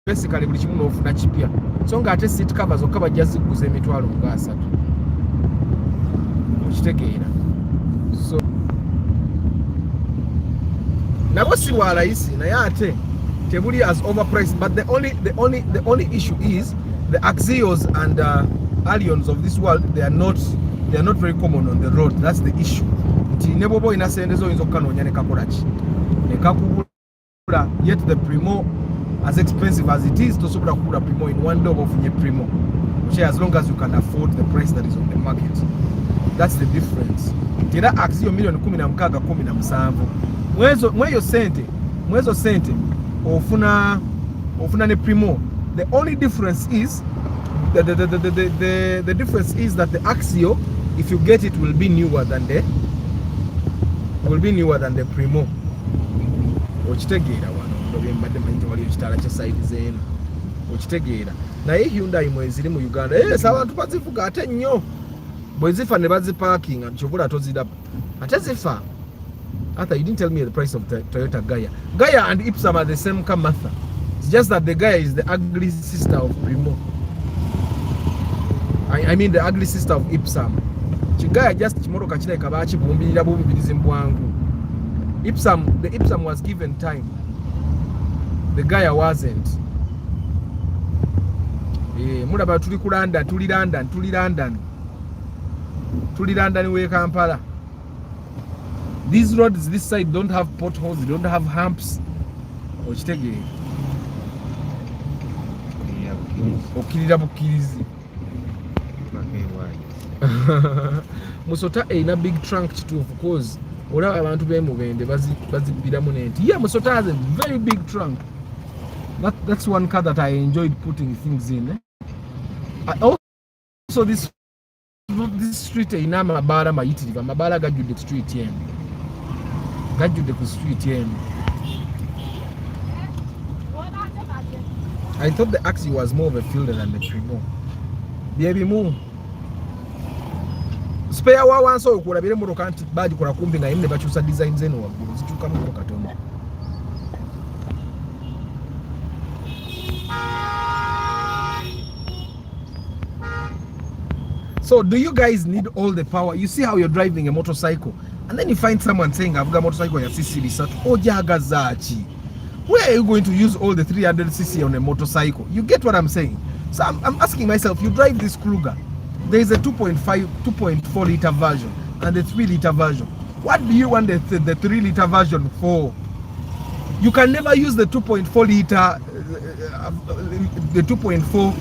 A: basically buli kimu n'ofuna kipya so nga ate seat covers okaba jaziguza emitwalo nga 3 okitegeera so nabo si bwa rahisi naye ate tebuli as overpriced but the only issue is the Axios and Allions of this world they are not very common on the road. That's the issue. Nti ne bobo ina sente zo inzo kanonya ne kakola ki ne kakubula yet the Primo as expensive as it is tosobola kugula Primo in one dog ofunye Primo which as long as you can afford the price that is on the market. That's the difference. Tira Axio milioni 16 17 mwezo sente ofuna ne Primo. The only difference is the difference is that the Axio, if you get it, will be newer than the Primo. Okitegeera wano ndobe mbadde manyi wali ekitala kya side zeno. Okitegeera naye Hyundai mweziri mu Uganda abantu bazivuga ate nnyo bwezifa ne bazi parking kyovula toziraba ate zifa. Arthur, you didn't tell me the price of the Toyota Gaia. Gaia and Ipsam are the same car, Martha. It's just that the Gaia is the ugly sister of Primo. I mean the ugly sister of Ipsam. Chigaya just chimoroka chile kabachi bumbirira bubirizi mbwangu. The Ipsam was given time. The Gaia wasn't. Mulaba tuli London we Kampala. These roads this side don't have potholes, they don't have humps. Okitegeera. Okirira bukirizi. Musota ina big trunk too, of course. Ola abantu bemubende bazibiramu nenti. Yeah, Musota has a very big trunk. That's one car that I enjoyed putting things in. Also this street ina mabala mayitiriva. Mabala gajudde street yen. Gajudde ku street yen. I thought the Axie was more of a fielder than the Primo. Baby move. Spare wa wanso okulabire mu rokanti baji kola kumbi nga yimne bachusa design zeno wagulu zichuka mu katono. So do you guys need all the power? You see how you're driving a motorcycle and then you find someone saying I've got a motorcycle ya CC Risatu ojagazachi. Where are you going to use all the 300cc on a motorcycle? You get what I'm saying? So I'm asking myself, you drive this Kruger. There is a 2.4 liter version and the 3 liter version. What do you want the 3 liter version for? You can never use the 2.4 liter, the 2.4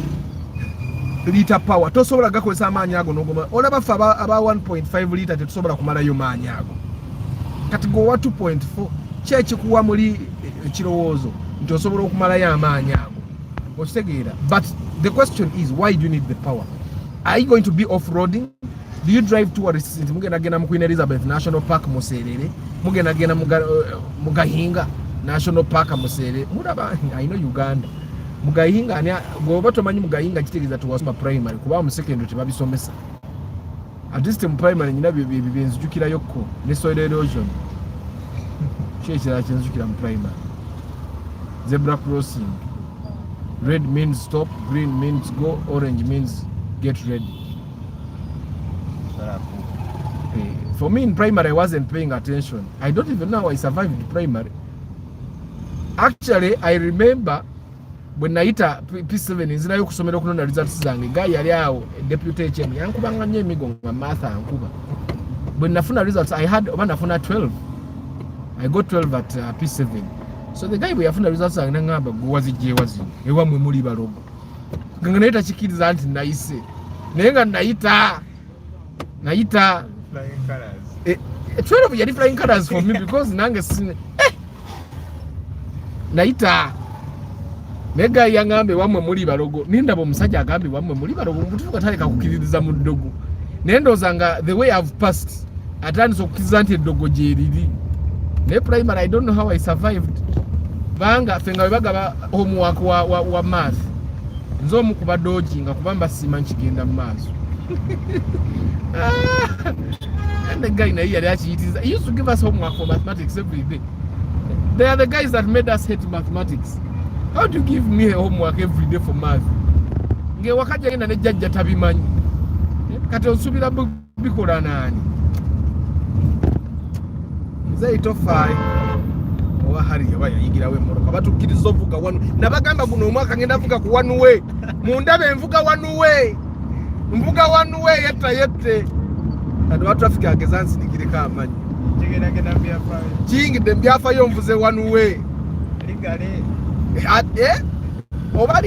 A: liter power. Tosobola gakozesa amaanyi ago n'ogoma. Olaba fa aba 1.5 liter tetusobola kumalayo maanyi ago. Kati go wa 2.4 kyeki kuwa muri ekirowoozo nti osobola okumalayo amaanyi ago. Okitegeera. But the question is, why do you need the power? Are you going to be off-roading? Do you drive tourists? Mugenda genda mu Queen Elizabeth National Park Muserere, mugenda genda Mugahinga National Park Muserere. Muraba I know Uganda. Mugahinga ani goba tomanyi Mugahinga kitegeeza tuwasoma primary kuba mu secondary tebabisomesa. At least mu primary nyina benzujukira yokko ne soil erosion. Kyekira kyenzujukira mu primary. Zebra crossing. Red means stop, green means go, orange means get ready. For me in primary, I wasn't paying attention. I don't even know how I survived in primary. Actually, I remember when I hit a P7 nzina yokusomera okunona results zange guy yali awo deputy HM yankubanga nnyo emigo nga Martha ankuba. When nafuna results I had nafuna 12. I got 12 at P7. So the guy we have results and ngamba go wazije wazi ewa mwe muri barogo nganga naita chikiriza anti naise nenga naita
B: flying colors
A: 12 yali flying colors for me because nange naita mega yangambe wamwe muri barogo nindabo musajja agambe wamwe muri barogo mutu kataleka kukiririza mu dogo nendo zanga the way I've passed atani so kukiriza anti dogo jeriri ne primary I don't know how I survived banga fenga bagaba homework wa math nzo mukuba doji nga kubamba simanchi genda mu maso and the guy na here he used to give us homework for mathematics every day. They are the guys that made us hate mathematics. How do you give me a homework every day for math? Nge wakaja ngina ne jajja tabimanyi kati osubira bikola nani nze itofai wahari yabaya yigira we moroka batukiriza ovuga wanu nabagamba guno omwaka ngenda vuga ku wanu we mundabe mvuga wanu we mvuga wanu we yette kati watu afika agezansi nikireka amanyi
B: kigenda byafa
A: kingide byafa yo mvuze wanu we
B: ligale
A: oba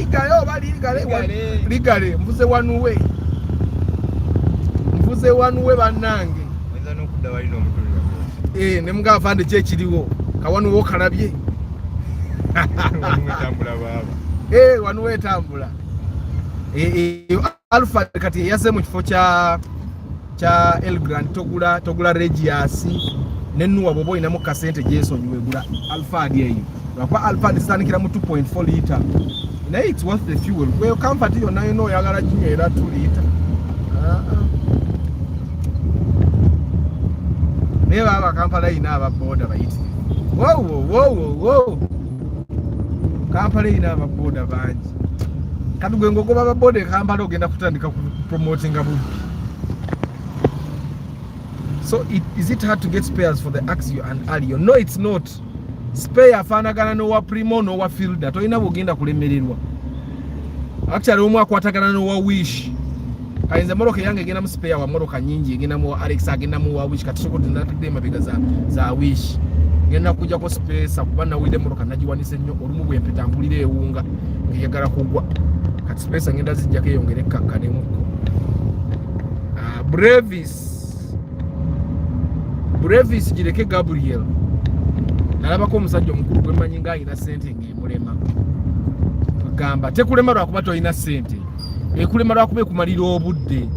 A: ligale mvuze wanu we bannange
B: weza nokudda wali n'omutulira
A: ne mugava ande kyekiriwo kawanu wo kalabye
B: tambula baba
A: wanu wetambula Alpha kati yaze mu kifo kya El Grand togula Regias nenuwa bobo ina mu kasente Jason wegula Alpha eyo bakwa Alpha disanikira mu 2.4 liter na it's worth the fuel we comfort yo nayo no yagala jinera 2 liter neba aba Kampala ina aba boda bayiti Whoa. Kampala ina aba boda banji kati gwe ngogoba aba boda Kampala ogenda kutandika promoting abu. So is it hard to get spares for the Axio and Alio? No, it's not. Spare afanagana no wa Primo no wa Fielder to ina bugenda kulemererwa. Actually omwa kwatagana no wa Wish. Kainze moroka yange gena mu spare wa moroka nyingi gena mu Alex agenda mu wa Wish katisoko dinatide mabega za Wish. Ngenda kuja ko space akubana wide moroka najiwanise nnyo olumu bwe mpetambulire ewunga ngiyagala kugwa. Kati space ngenda zijjake yongereka kane muko. Brevis jireke Gabriel. Nalabako omusajja omukulu gwe manyi nga alina ssente ng'emulema. Gamba tekulema lwakuba tolina ssente. Ekulema lwakuba ekumalira obudde.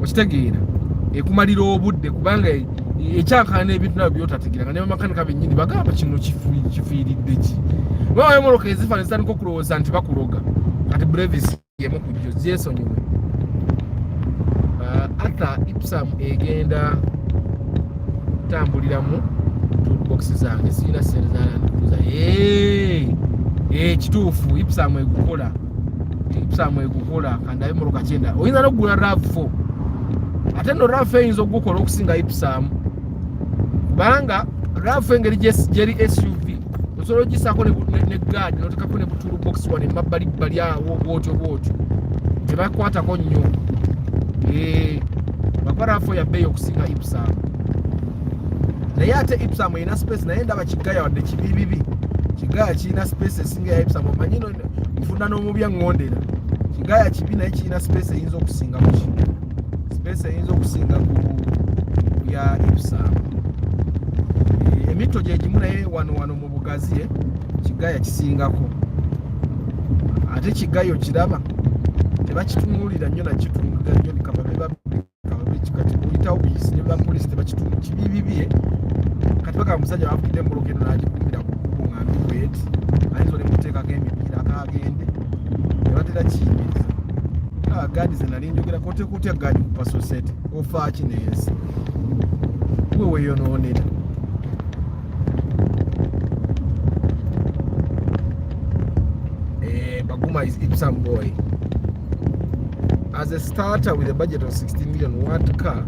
A: Okitegeera. Ekumalira obudde kubanga ekyankana ebintu nabyo byotategeera ne bamakanika bennyini bagamba kino kifiiridde ki. Bwe moloka ezifa nezitandika okulowooza nti bakuloga. Kati Brevis yemu kujjo zeesonyiwe. Ata Ipsam egenda tambuliramu toolbox zange sina sente z'alandukuza kituufu Ipsam egukola kandabe moloka kyenda oyinza n'okugula RAV4 ate no RAV4 eyinza okugukola okusinga Ipsam kubanga RAV4 engeri gyeri SUV osobola ogisaako ne gaadi n'otekako ne toolbox wano emabbali awo bwotyo tebakwatako nnyo bakola RAV4 ya bbeeyi okusinga Ipsam naye ate Ipsam ina space naye ndaba Kigaya wadde kibibibi Kigaya kirina space esinga ya Ipsam omanyi no nfunda n'omubya ngondera Kigaya kibi naye kirina space eyinza okusinga ku ya Ipsam emito gye gimu naye wano mu bugazi Kigaya kisingako ate Kigaya okiraba tebakitunuulira nnyo nakitunuulira nnyo nikababeba kati oyitawo buyisi ne bapolisi tebakitundu kibibibi kati bagamba musajja bavudde mulokero n'agikumira ku kkubo ngambi bweti ayinza olemuteekako emipiira akagende nebatera kiyimiriza gaadi ze nali njogera kotekutya gaadi ku pasosete ofaaki nensi gwe weeyonoonera Baguma is Ipsam boy. As a starter with a budget of 16 million, what car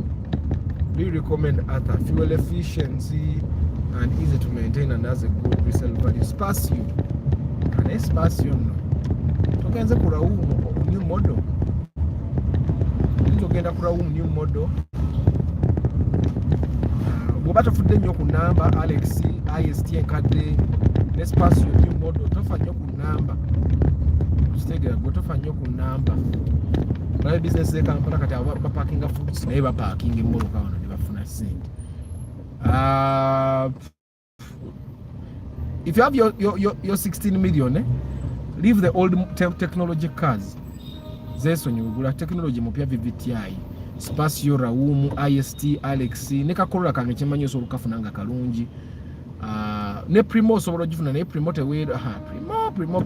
A: do you recommend at a fuel efficiency and easy to maintain and has a good resale value? Spacio. An Espacio no. Tokenze kura new model. Togenda kura new model. batofudde nnyo ku namba Alex IST enkadde ne space new model tofa nnyo ku namba kitegera gwe tofa nnyo ku namba naye business ze Kampala kati abo bapakinga fruits naye bapakinga emmoloka wano ne bafuna sente. If you have your 16 million, leave the old technology cars. Zeso nyugula technology mupya VVTI, Spacio Rawumu, IST, Alex, ne kakola kano kimanyo so lukafunanga kalungi. Ne Primo so logifuna ne Primo te we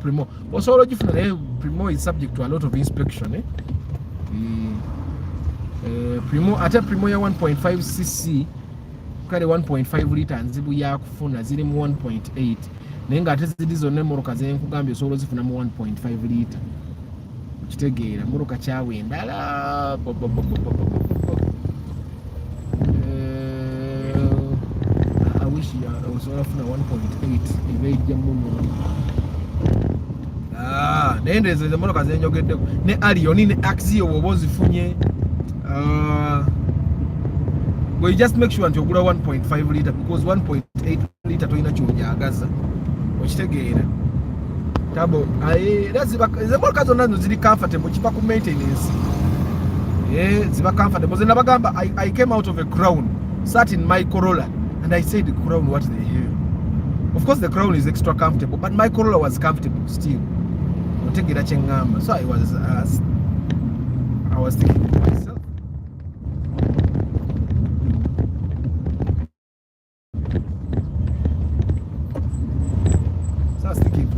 A: Primo. Also logifuna ne Primo is subject to a lot of inspection, Primo ate Primo ya 1.5 cc kale 1.5 liter nzibu ya kufuna ziri mu 1.8 nenga ate zidi zonna moroka zenkugambye solo zifuna mu 1.5 liter kitegeera moroka kyawe endala I wish I was funa 1.8 ibejja muno nendeze ze moroka zenyogedde ne Arioni ne Axio wobo zifunye well, you just make sure until you 1.5 liter because 1.8 liter to inachojagaza okitegeera tabo ze motoka zonna ziri comfortable kipa ku maintenance ziba comfortable ze nabagamba I came out of a Crown sat in my Corolla and I said the Crown what the hell. Of course the Crown is extra comfortable but my Corolla was comfortable still otegeera kyengamba so I was thinking to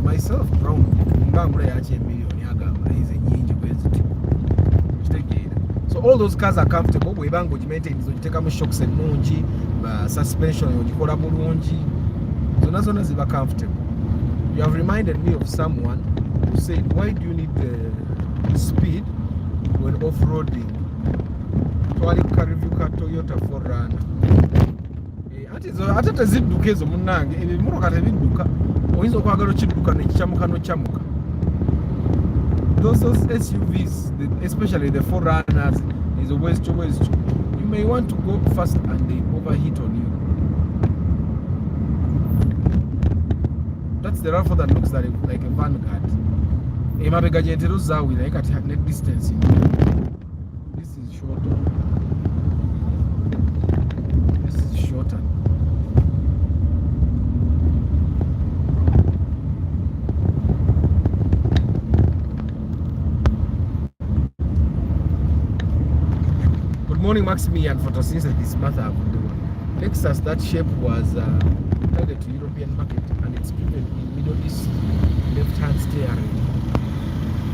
A: myself Brown mbangula yache million yagamba ize nyingi kweziti kitegeera so all those cars are comfortable bwe bango maintain zo jiteka mu shocks ennungi ba suspension yogikola bulungi zona ziba comfortable. You have reminded me of someone who said why do you need the speed when off-roading twali karivuka Toyota 4Runner ate tezidduka ezo munnange ebimotoka tebidduka oyinza okwagala okidduka nekikyamuka nokyamuka those SUVs especially the 4Runners is always you may want to go fast and they overheat on you. That's the RAV4 that looks like a Vanguard emabega gyentero zaawira naye kati ne distance this is shorter. Morning Maximian photosynthesis matter Lexus that shape was targeted to European market and it's driven in Middle East left hand steering.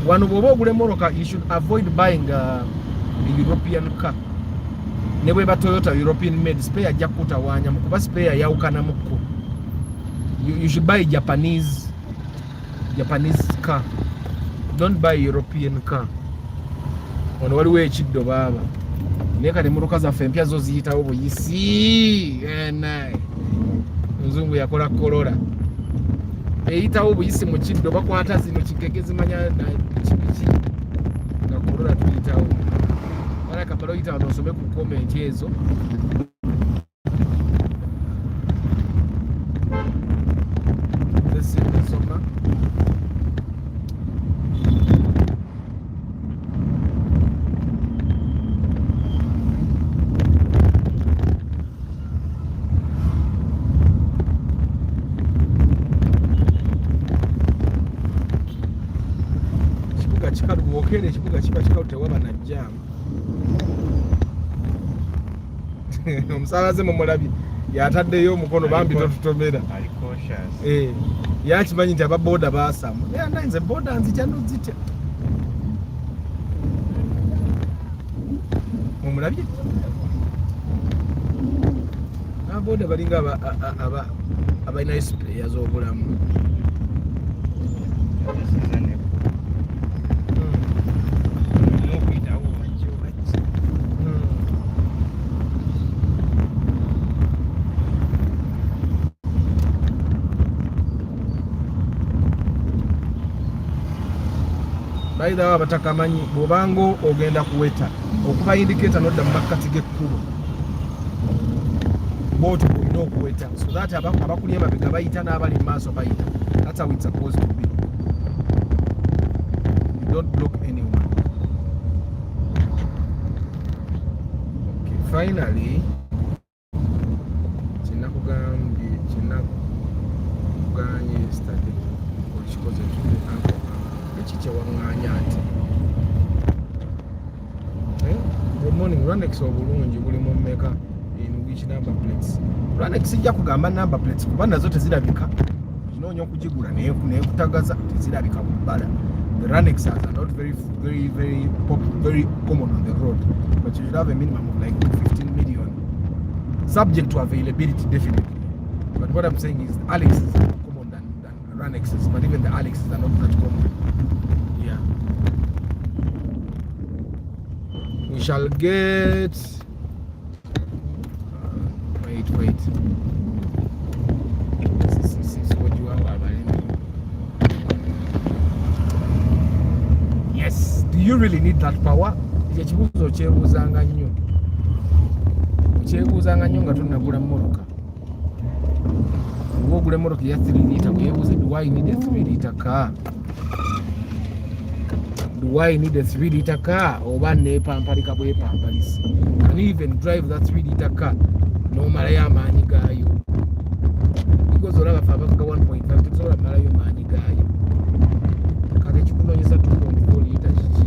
A: One of moroka you should avoid buying a European car. Never Toyota European made spare jakuta wanya mukuba spare yaukana muko. You should buy Japanese car. Don't buy European car. On what way chiddo baba. Neka moroka zaffe empya zo ziyitawo buyisi nzungu yakola Corolla eyitawo buyisi mu kiddo bakwata zino kigege zimanya kibiki nga Corolla tuyitawo wala kabalo yitawo nosome ku comment ezo soma ekibuga kiba kikalu tewaba najjamu omusaabaze mumulabye yataddeyo omukono bambi totutomera yakimanyi nti ababoda basamu nze boda nzitya nozitya mumulabye ababoda balinga abalina display z'obulamu bayidawo abatakamanya bw'obanga ogenda kuweta okuba indicator nodda mu makkati g'ekkubo boat you know kuweta so that abakuli emabega bayita n'abali mu maaso bayita. That's how it's supposed to be. You don't block anyone. Okay, finally kinakugambye yesterday okikoze tuko ekikyewaŋŋaanya ati good morning Ranex obulungi buli mu mmeka in which number plates Ranex sijja kugamba number plates kuba nazo tezirabika kinoonya okugigula naye kutagaza tezirabika mu bbala. The Ranexes are not very common on the road, but you should have a minimum of like 15 million subject to availability definitely. But what I'm saying is Alexes are more common than Ranexes, but even the Alexes are not that common. Yeah. We shall get wait. Yes. Do you really need that power? Ekibuuzo okyebuuzanga nnyo nga tonnagula mmoloka. Oba ogula emmoloka eya 3 litre weebuuze do I need a 3 litre car? Do I need a 3 litre car? Oba neepampalika bwepampalisa. Can you even drive that 3 litre car n'omalayo amaanyi gaayo? Because olaba fe abavuga 1.5 tetusobola kumalayo maanyi gaayo. Kati ekikunoonyesa 2.4 litre kiki?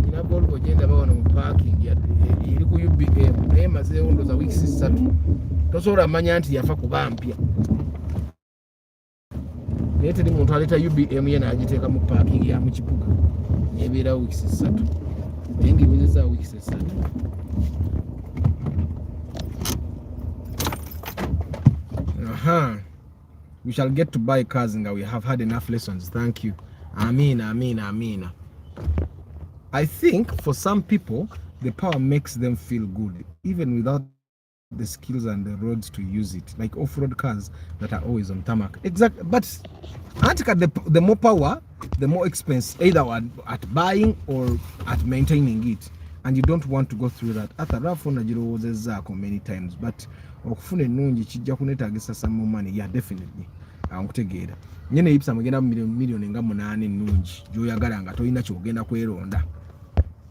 A: Nina Volvo genda bawano mu parking eri ku UBM naye mazeewo ndooza weeks 3 tosobola manya nti yafa kuba mpya. Naye teri muntu aleeta UBM ye n'agiteeka mu parking ya mu kibuga nebeerawo weeks 3 naye ng'ewezezaawo weeks 3. We shall get to buy cars and we have had enough lessons. Thank you. Amina. I think for some people the power makes them feel good even without the skills and the roads to use it, like off-road cars that are always on tarmac. Exactly. But the more power, the more expense either at buying or at maintaining it, and you don't want to go through that. Many times, but okufuna ennungi kijja kuneetaagisa some money. Yeah, definitely. Ankutegeera. Nyene ipsa mugenda million nga 8 ennungi gy'oyagala nga tolina ky'ogenda kweronda.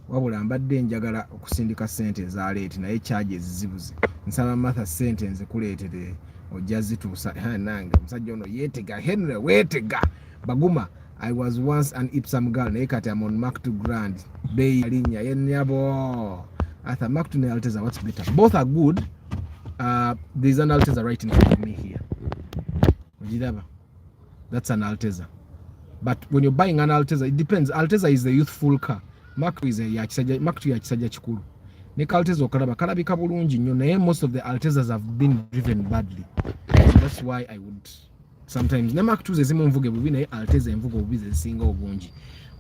A: Wabula mbadde njagala okusindika sente eza leeti naye charges zibuze. Nsaba Martha sente nzikuleetere ojja zituusa nange omusajja ono yeetega Henry weetega baguma. I was once an Ipsam girl naye kati am on Mark 2 grand bei linnya yennyabo Arthur Mark 2 ne Alteza, what's better? Both are good. There's an Alteza right in front of me here. Ojidaba, that's an Alteza. But when you're buying an Alteza, it depends. Alteza is the youthful car. Mark 2 is ya kisajja kikulu. Ne Alteza okalaba kalabika bulungi nnyo naye most of the Altezas have been driven badly. So that's why I would sometimes ne Mark 2 zezimu nvuge bubi naye Alteza envugo bubi zezisinga obungi.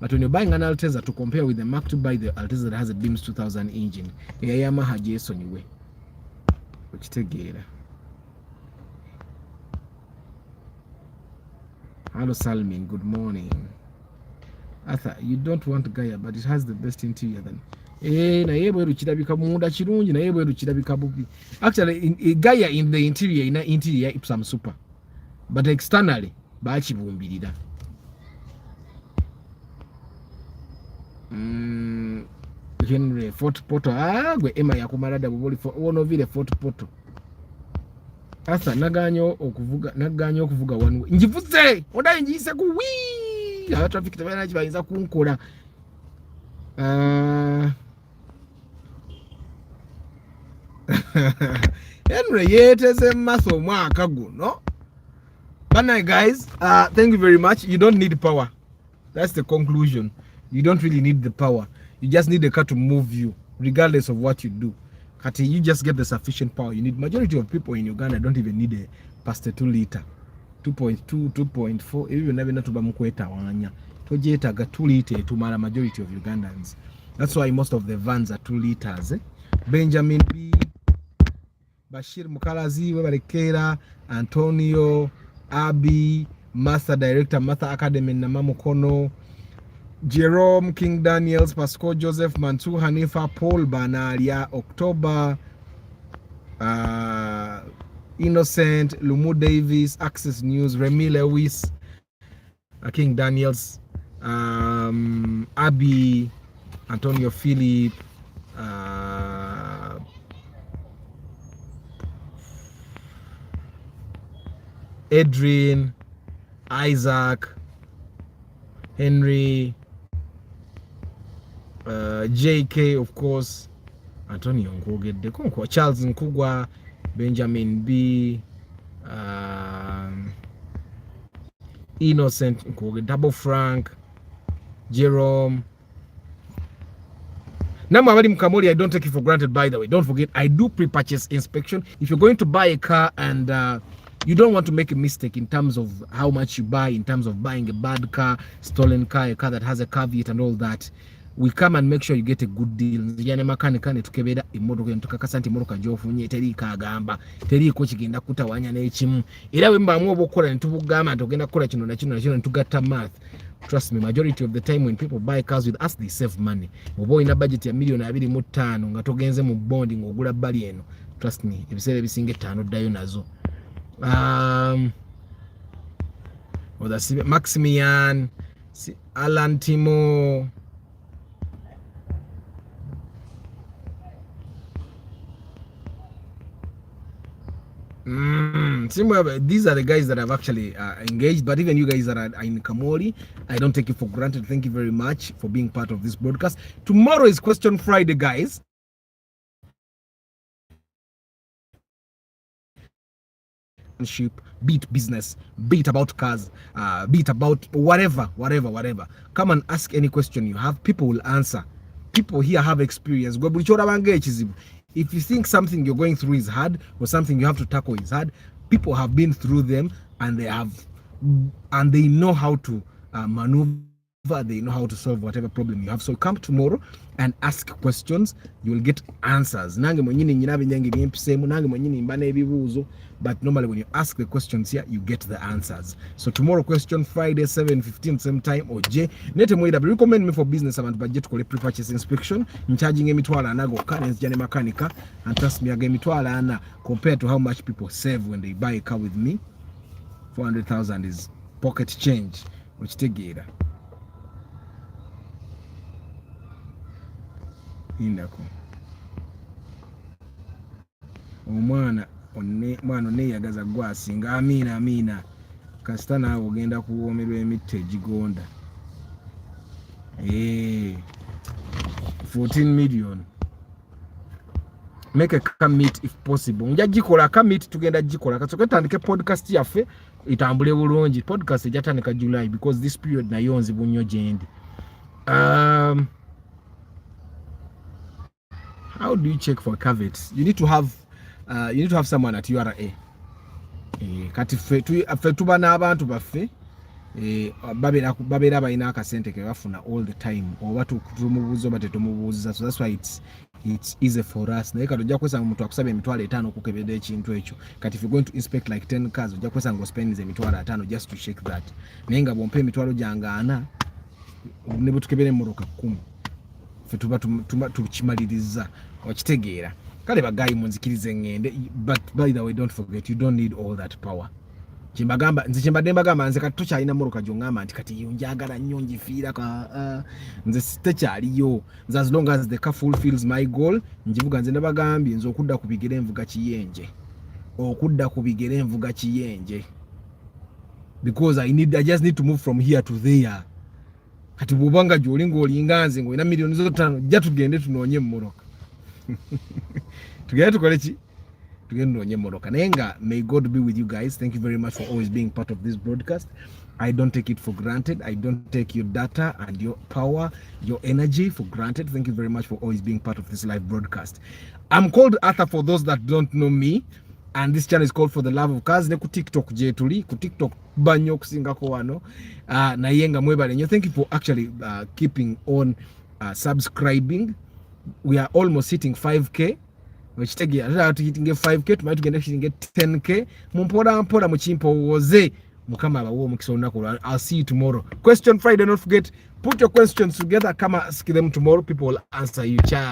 A: But when you're buying an Alteza, to compare with the Mark 2, buy the Alteza that has a Beams 2000 engine. Yamaha Jason anyway. Hello Salmin, good morning. Arthur, you don't want Gaia, but it has the best interior then. Naye bweru kirabika munda kirungi naye bweru kirabika bubi. Actually, Gaia in the interior Ipsam super. But externally, bakibumbirira. Henry Fort Poto gwe Emma yakumalada bubuli wonovile Fort Poto. Asa naganyo okuvuga one way. Njivuze odaye njise ku wii aba traffic tabana kibayinza kunkola. Henry yeteze maso mwaka guno. But guys, thank you very much. You don't need power. That's the conclusion. You don't really need the power. You just need a car to move you, regardless of what you do. Kati, you just get the sufficient power you need. Majority of people in Uganda don't even need a past 2 liter, 2.2, 2.4. Even never not to bamukweta wanya. Tojeta ga 2 liter to mara majority of Ugandans. That's why most of the vans are 2 liters. Benjamin B, Bashir Mukalazi, Webarekera, Antonio, Abi, Master Director, Master Academy, Namamukono, Jerome, King Daniels, Pascal Joseph, Mansour Hanifa, Paul Banalia, October, Innocent, Lumu Davis, Access News, Remy Lewis, King Daniels, Abby, Antonio Philip, Adrian, Isaac, Henry, JK, of course, Antonio Nkogedde, Charles Nkugwa, Benjamin B, Innocent Nkogedde, Double Frank, Jerome. Number Abadi Mkamoli, I don't take it for granted, by the way. Don't forget, I do pre-purchase inspection. If you're going to buy a car and you don't want to make a mistake in terms of how much you buy, in terms of buying a bad car, stolen car, a car that has a caveat and all that, we come and make sure you get a good deal. Nzijane makanika ne tukebera imodoka ntukakasa nti imodoka gyofunye teri kagamba teri ko kigenda kutawanya n'ekimu era we mbamu obukola ntubugamba ntogenda kukola kino na kino na kino ntugatta math. Trust me, majority of the time when people buy cars with us, they save money. Obo ina budget ya $2.5 nga togenze mu bondi ng'ogula bali eno. Trust me, ebiseera ebisinga 5 ddayo nazo. Maximian, Alan Timo, these are the guys that I've actually engaged, but even you guys that are in Kamori, I don't take it for granted. Thank you very much for being part of this broadcast. Tomorrow is Question Friday, guys. Beat business, beat about cars, beat about whatever. Come and ask any question you have. People will answer. People here have experience. If you think something you're going through is hard or something you have to tackle is hard, people have been through them and they know how to maneuver. They know how to solve whatever problem you have. So come tomorrow and ask questions. You will get answers. But normally when you ask the questions here, you get the answers. So tomorrow, Question Friday, 7:15, same time. Oje nete mwida recommend me for business and budget to pre-purchase inspection. In charging emitwala na go currents jane makanika, and trust me, again emitwala na compared to how much people save when they buy a car with me. 400,000 is pocket change, which tegera. Indako. Omwana mwana neyagaza gwasinga amina kasita naawe ogenda kuwoomerwa emitte egigonda 14 million. Make a commit if possible. Nja gikola commit tugenda gikola kasooka tandike podcast yaffe itambule bulungi. Podcast ejatandika July because this period nayo nzibu nnyo gyendi. How do you check for caveats? You need to have someone at URA. Kati fe tuba n'abantu baffe babera balina akasente ke bafuna all the time oba tumubuuza oba tetumubuuza. So that's why it's easy for us. Naye kati ojja kwesanga omuntu akusaba emitwalo 5 okukebera ekintu ekyo. Kati if you're going to inspect like 10 cars ojja kwesanga ospend emitwalo 5 just to check that. Naye nga bwompa emitwalo gyange 4 ne bwe tukebera emmotoka 10 fe tuba tukimaliriza okitegeera. Kale bagayi munzikirize ngende, but by the way, don't forget, you don't need all that power. Nze mbagamba nze kati tokyalina mmotoka gy'oŋŋamba nti kati yo njagala nnyo ngifiira nze tekyaliyo. Nze as long as the car fulfills my goal, njivuga. Nze nabagambye nze okudda ku bigere envuga kiyenje. Because I just need to move from here to there. Kati bw'obanga gy'olinga olinga nze ng'olina millions zo 5 jja tugende tunoonye emmotoka. Tugende tukole ki? Tugende noonye emmotoka. Naye nga may God be with you guys. Thank you very much for always being part of this broadcast. I don't take it for granted. I don't take your data and your power, your energy for granted. Thank you very much for always being part of this live broadcast. I'm called Arthur for those that don't know me. And this channel is called For the Love of Cars. Ne ku TikTok jetuli. Ku TikTok banyo okusingako wano. Naye nga mwebale nnyo. Thank you for actually keeping on subscribing. We are almost hitting 5K. Which take it 5K to might get 10K. Mumpola muchimpowooze mukama abawo omukisa olunaku. I'll see you tomorrow. Question Friday, don't forget, put your questions together. Come ask them tomorrow. People will answer you. Ciao.